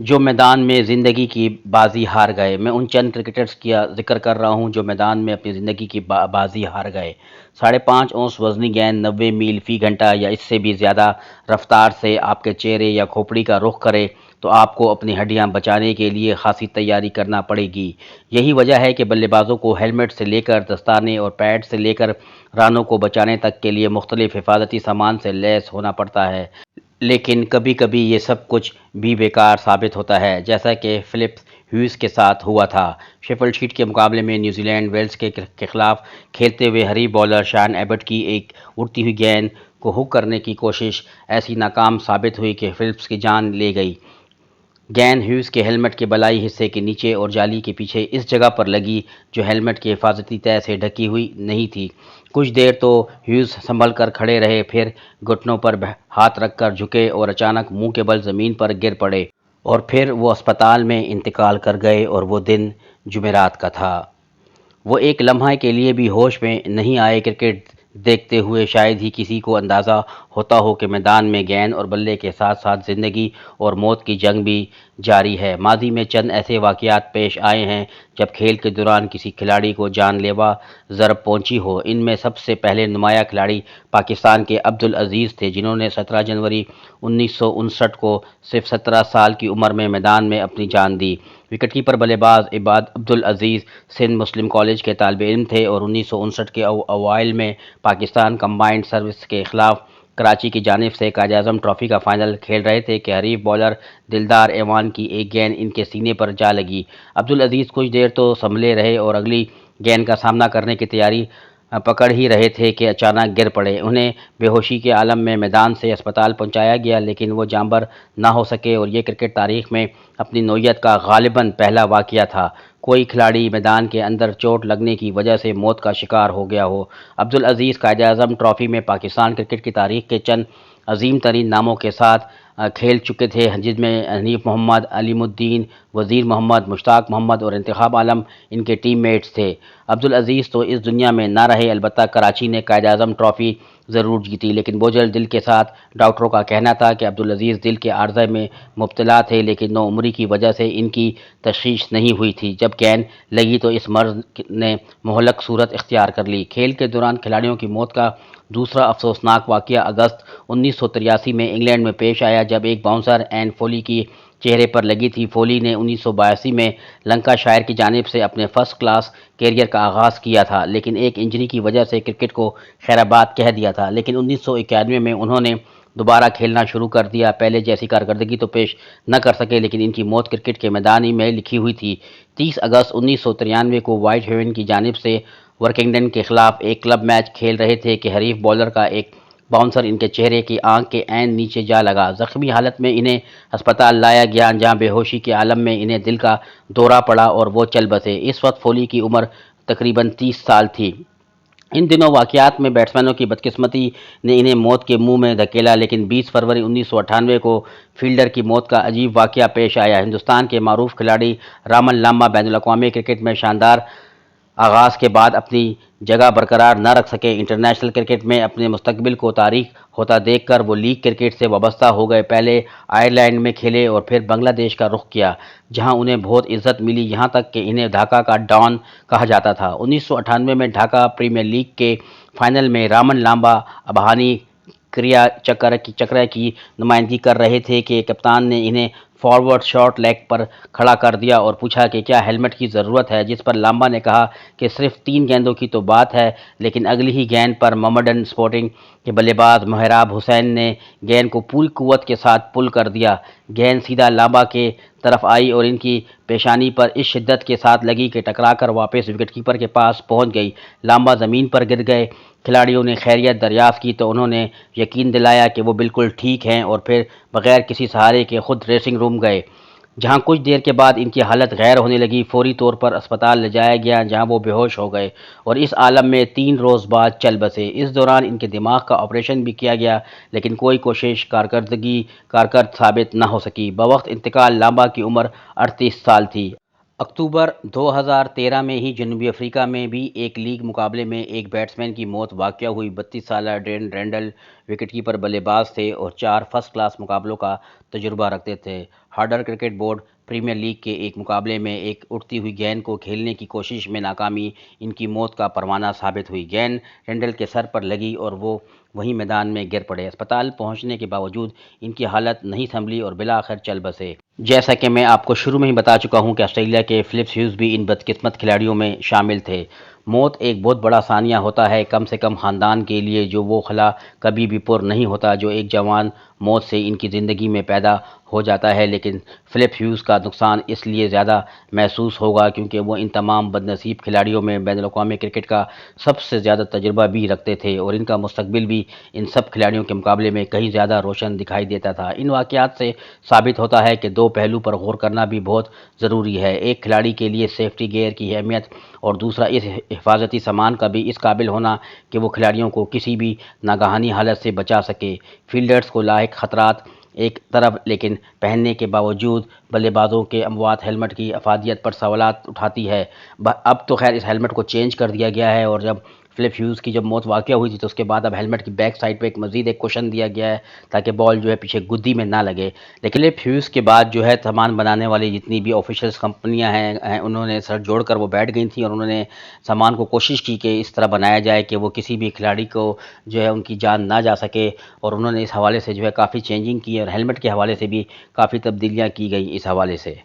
جو میدان میں زندگی کی بازی ہار گئے۔ میں ان چند کرکٹرز کا ذکر کر رہا ہوں جو میدان میں اپنی زندگی کی بازی ہار گئے۔ 5.5 اونس وزنی گیند 90 میل فی گھنٹہ یا اس سے بھی زیادہ رفتار سے آپ کے چہرے یا کھوپڑی کا رخ کرے تو آپ کو اپنی ہڈیاں بچانے کے لیے خاصی تیاری کرنا پڑے گی۔ یہی وجہ ہے کہ بلے بازوں کو ہیلمٹ سے لے کر دستانے اور پیڈ سے لے کر رانوں کو بچانے تک کے لیے مختلف حفاظتی سامان سے لیس ہونا پڑتا ہے۔ لیکن کبھی کبھی یہ سب کچھ بھی بیکار ثابت ہوتا ہے، جیسا کہ فلپ ہیوز کے ساتھ ہوا تھا۔ شیفیلڈ شیلڈ کے مقابلے میں نیوزی لینڈ ویلز کے خلاف کھیلتے ہوئے حریف بالر شان ایبٹ کی ایک اڑتی ہوئی گیند کو ہک کرنے کی کوشش ایسی ناکام ثابت ہوئی کہ فلپس کی جان لے گئی۔ گیند ہیوز کے ہیلمٹ کے بالائی حصے کے نیچے اور جالی کے پیچھے اس جگہ پر لگی جو ہیلمٹ کے حفاظتی تہہ سے ڈھکی ہوئی نہیں تھی۔ کچھ دیر تو ہیوز سنبھل کر کھڑے رہے، پھر گھٹنوں پر ہاتھ رکھ کر جھکے اور اچانک منہ کے بل زمین پر گر پڑے اور پھر وہ اسپتال میں انتقال کر گئے اور وہ دن جمعرات کا تھا۔ وہ ایک لمحہ کے لیے بھی ہوش میں نہیں آئے۔ کرکٹ دیکھتے ہوئے شاید ہی کسی کو اندازہ ہوتا ہو کہ میدان میں گیند اور بلے کے ساتھ ساتھ زندگی اور موت کی جنگ بھی جاری ہے۔ ماضی میں چند ایسے واقعات پیش آئے ہیں جب کھیل کے دوران کسی کھلاڑی کو جان لیوا ضرب پہنچی ہو۔ ان میں سب سے پہلے نمایاں کھلاڑی پاکستان کے عبدالعزیز تھے، جنہوں نے 17 جنوری 1959 کو صرف 17 سال کی عمر میں میدان میں اپنی جان دی۔ وکٹ کیپر بلے باز عبدالعزیز سندھ مسلم کالج کے طالب علم تھے اور 1959 کے اوائل میں پاکستان کمبائنڈ سروسز کے خلاف کراچی کی جانب سے قائد اعظم ٹرافی کا فائنل کھیل رہے تھے کہ حریف بالر دلدار ایوان کی ایک گیند ان کے سینے پر جا لگی۔ عبدالعزیز کچھ دیر تو سنبھلے رہے اور اگلی گیند کا سامنا کرنے کی تیاری پکڑ ہی رہے تھے کہ اچانک گر پڑے۔ انہیں بے ہوشی کے عالم میں میدان سے اسپتال پہنچایا گیا، لیکن وہ جانبر نہ ہو سکے اور یہ کرکٹ تاریخ میں اپنی نوعیت کا غالباً پہلا واقعہ تھا کوئی کھلاڑی میدان کے اندر چوٹ لگنے کی وجہ سے موت کا شکار ہو گیا ہو۔ عبدالعزیز قائد اعظم ٹرافی میں پاکستان کرکٹ کی تاریخ کے چند عظیم ترین ناموں کے ساتھ کھیل چکے تھے، جن میں حنیف محمد، علیم الدین، وزیر محمد، مشتاق محمد اور انتخاب عالم ان کے ٹیم میٹس تھے۔ عبدالعزیز تو اس دنیا میں نہ رہے، البتہ کراچی نے قائد اعظم ٹرافی ضرور جیتی، لیکن بوجھل دل کے ساتھ۔ ڈاکٹروں کا کہنا تھا کہ عبدالعزیز دل کے عارضہ میں مبتلا تھے، لیکن نوعمری کی وجہ سے ان کی تشخیص نہیں ہوئی تھی۔ جب گیند لگی تو اس مرض نے مہلک صورت اختیار کر لی۔ کھیل کے دوران کھلاڑیوں کی موت کا دوسرا افسوسناک واقعہ اگست 1983 میں انگلینڈ میں پیش آیا، جب ایک باؤنسر این فولی کی چہرے پر لگی تھی۔ فولی نے 1982 میں لنکا شائر کی جانب سے اپنے فرسٹ کلاس کیریئر کا آغاز کیا تھا، لیکن ایک انجری کی وجہ سے کرکٹ کو خیرآباد کہہ دیا تھا۔ لیکن 1991 میں انہوں نے دوبارہ کھیلنا شروع کر دیا۔ پہلے جیسی کارکردگی تو پیش نہ کر سکے، لیکن ان کی موت کرکٹ کے میدان ہی میں لکھی ہوئی تھی۔ 30 اگست 1993 کو وائٹ ہیون کی جانب سے ورکنگٹن کے خلاف ایک کلب میچ کھیل رہے تھے کہ حریف بالر کا ایک باؤنسر ان کے چہرے کی آنکھ کے عین نیچے جا لگا۔ زخمی حالت میں انہیں ہسپتال لایا گیا، جہاں بے ہوشی کے عالم میں انہیں دل کا دورہ پڑا اور وہ چل بسے۔ اس وقت فولی کی عمر تقریباً 30 سال تھی۔ ان دونوں واقعات میں بیٹسمینوں کی بدقسمتی نے انہیں موت کے منہ میں دھکیلا، لیکن 20 فروری 1998 کو فیلڈر کی موت کا عجیب واقعہ پیش آیا۔ ہندوستان کے معروف کھلاڑی رامن لامبا بین الاقوامی کرکٹ میں شاندار آغاز کے بعد اپنی جگہ برقرار نہ رکھ سکے۔ انٹرنیشنل کرکٹ میں اپنے مستقبل کو تاریک ہوتا دیکھ کر وہ لیگ کرکٹ سے وابستہ ہو گئے۔ پہلے آئرلینڈ میں کھیلے اور پھر بنگلہ دیش کا رخ کیا، جہاں انہیں بہت عزت ملی، یہاں تک کہ انہیں ڈھاکہ کا ڈان کہا جاتا تھا۔ 1998 میں ڈھاکہ پریمیئر لیگ کے فائنل میں رامن لامبا ابھانی کریا چکرا کی نمائندگی کر رہے تھے کہ کپتان نے انہیں فارورڈ شارٹ لیگ پر کھڑا کر دیا اور پوچھا کہ کیا ہیلمٹ کی ضرورت ہے، جس پر لامبا نے کہا کہ صرف 3 گیندوں کی تو بات ہے، لیکن اگلی ہی گیند پر محمڈن اسپورٹنگ کے بلے باز محراب حسین نے گیند کو پوری قوت کے ساتھ پل کر دیا۔ گیند سیدھا لامبا کے طرف آئی اور ان کی پیشانی پر اس شدت کے ساتھ لگی کہ ٹکرا کر واپس وکٹ کیپر کے پاس پہنچ گئی۔ لامبا زمین پر گر گئے۔ کھلاڑیوں نے خیریت دریافت کی تو انہوں نے یقین دلایا کہ وہ بالکل ٹھیک ہیں اور پھر بغیر کسی سہارے کے خود ڈریسنگ روم گئے، جہاں کچھ دیر کے بعد ان کی حالت غیر ہونے لگی۔ فوری طور پر اسپتال لے جایا گیا، جہاں وہ بے ہوش ہو گئے اور اس عالم میں 3 روز بعد چل بسے۔ اس دوران ان کے دماغ کا آپریشن بھی کیا گیا، لیکن کوئی کوشش کارکرد ثابت نہ ہو سکی۔ بوقت انتقال لامبا کی عمر 38 سال تھی۔ اکتوبر 2013 میں ہی جنوبی افریقہ میں بھی ایک لیگ مقابلے میں ایک بیٹسمین کی موت واقع ہوئی۔ 32 سالہ ڈین رینڈل وکٹ کیپر بلے باز تھے اور 4 فرسٹ کلاس مقابلوں کا تجربہ رکھتے تھے۔ ہارڈر کرکٹ بورڈ پریمیئر لیگ کے ایک مقابلے میں ایک اڑتی ہوئی گیند کو کھیلنے کی کوشش میں ناکامی ان کی موت کا پروانہ ثابت ہوئی۔ گیند رینڈل کے سر پر لگی اور وہ وہیں میدان میں گر پڑے۔ اسپتال پہنچنے کے باوجود ان کی حالت نہیں سنبھلی اور بالآخر چل بسے۔ جیسا کہ میں آپ کو شروع میں ہی بتا چکا ہوں کہ آسٹریلیا کے فلپس ہیوز بھی ان بدقسمت کھلاڑیوں میں شامل تھے۔ موت ایک بہت بڑا ثانیہ ہوتا ہے، کم سے کم خاندان کے لیے، جو وہ خلا کبھی بھی پر نہیں ہوتا جو ایک جوان موت سے ان کی زندگی میں پیدا ہو جاتا ہے۔ لیکن فلپ ہیوز کا نقصان اس لیے زیادہ محسوس ہوگا کیونکہ وہ ان تمام بد نصیب کھلاڑیوں میں بین الاقوامی کرکٹ کا سب سے زیادہ تجربہ بھی رکھتے تھے اور ان کا مستقبل بھی ان سب کھلاڑیوں کے مقابلے میں کہیں زیادہ روشن دکھائی دیتا تھا۔ ان واقعات سے ثابت ہوتا ہے کہ دو پہلو پر غور کرنا بھی بہت ضروری ہے: ایک کھلاڑی کے لیے سیفٹی گیئر کی اہمیت اور دوسرا اس حفاظتی سامان کا بھی اس قابل ہونا کہ وہ کھلاڑیوں کو کسی بھی ناگہانی حالت سے بچا سکے۔ فیلڈرز کو لاحق خطرات ایک طرف، لیکن پہننے کے باوجود بلے بازوں کے اموات ہیلمٹ کی افادیت پر سوالات اٹھاتی ہے۔ اب تو خیر اس ہیلمٹ کو چینج کر دیا گیا ہے اور جب فلپ ہیوز کی جب موت واقع ہوئی تھی تو اس کے بعد اب ہیلمٹ کی بیک سائڈ پہ مزید ایک کوشن دیا گیا ہے تاکہ بال جو ہے پیچھے گدی میں نہ لگے۔ لیکن فلپ ہیوز کے بعد جو ہے سامان بنانے والی جتنی بھی آفیشلز کمپنیاں ہیں انہوں نے سر جوڑ کر وہ بیٹھ گئی تھیں اور انہوں نے سامان کو کوشش کی کہ اس طرح بنایا جائے کہ وہ کسی بھی کھلاڑی کو جو ہے ان کی جان نہ جا سکے، اور انہوں نے اس حوالے سے جو ہے کافی چینجنگ کی اور ہیلمٹ کے حوالے سے بھی کافی تبدیلیاں کی گئی اس حوالے سے۔